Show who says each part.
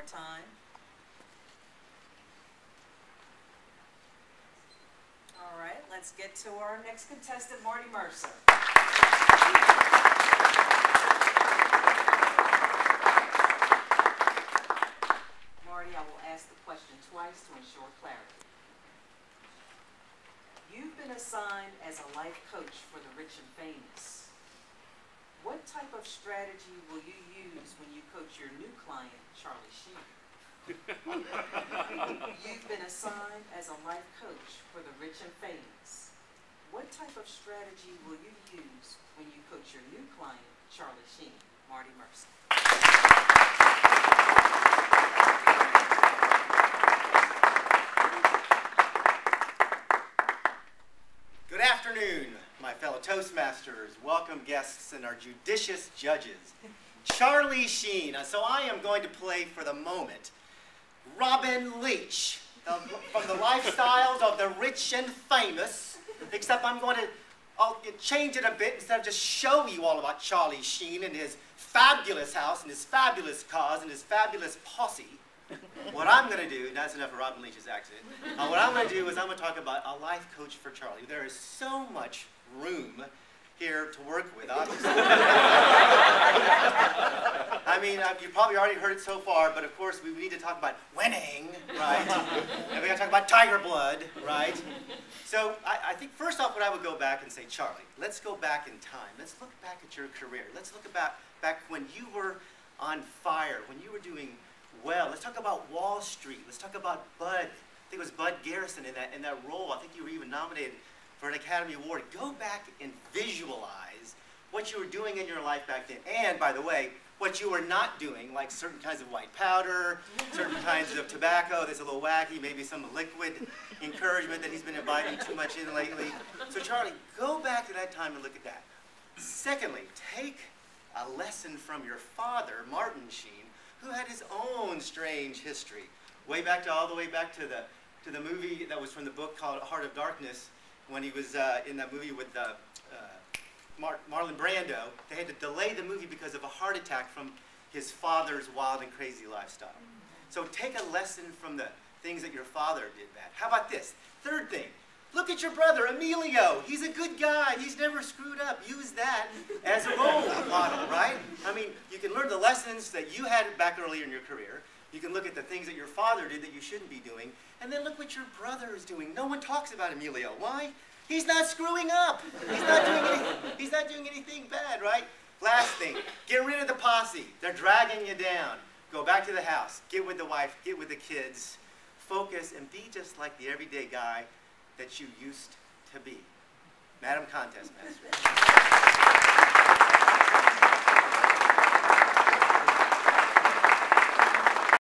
Speaker 1: more time. All right, let's get to our next contestant, Marty Mercer. Marty, I will ask the question twice to ensure clarity. You've been assigned as a life coach for the rich and famous. What type of strategy will you use when you coach your new client, Charlie Sheen? You've been assigned as a life coach for the rich and famous. What type of strategy will you use when you coach your new client, Charlie Sheen? Marty Mercer.
Speaker 2: Good afternoon, my fellow Toastmasters, welcome guests, and our judicious judges. Charlie Sheen. So I am going to play for the moment Robin Leach, from the lifestyles of the rich and famous, except I'll change it a bit. Instead of just show you all about Charlie Sheen and his fabulous house and his fabulous cars and his fabulous posse, what I'm going to do, that's enough of Robin Leach's accent, what I'm going to do is I'm going to talk about a life coach for Charlie. There is so much room here to work with, obviously. I mean, you've probably already heard it so far, but of course we need to talk about winning, right? And we got to talk about tiger blood, right? So I think first off, what I would go back and say, Charlie, let's go back in time. Let's look back at your career. Let's look back when you were on fire, when you were doing well. Let's talk about Wall Street. Let's talk about Bud. I think it was Bud Garrison in that role. I think you were even nominated for an Academy Award. Go back and visualize what you were doing in your life back then. And, by the way, what you were not doing, like certain kinds of white powder, certain kinds of tobacco that's a little wacky, maybe some liquid encouragement that he's been inviting too much in lately. So, Charlie, go back to that time and look at that. Secondly, take a lesson from your father, Martin Sheen, who had his own strange history. All the way back to the movie that was from the book called Heart of Darkness, when he was in that movie with Marlon Brando. They had to delay the movie because of a heart attack from his father's wild and crazy lifestyle. So take a lesson from the things that your father did bad. How about this? Third thing, look at your brother, Emilio. He's a good guy. He's never screwed up. Use that as a role model, right? I mean, you can learn the lessons that you had back earlier in your career. You can look at the things that your father did that you shouldn't be doing. And then look what your brother is doing. No one talks about Emilio. Why? He's not screwing up. He's not doing anything bad, right? Last thing, get rid of the posse. They're dragging you down. Go back to the house. Get with the wife. Get with the kids. Focus and be just like the everyday guy that you used to be. Madam Contest Master.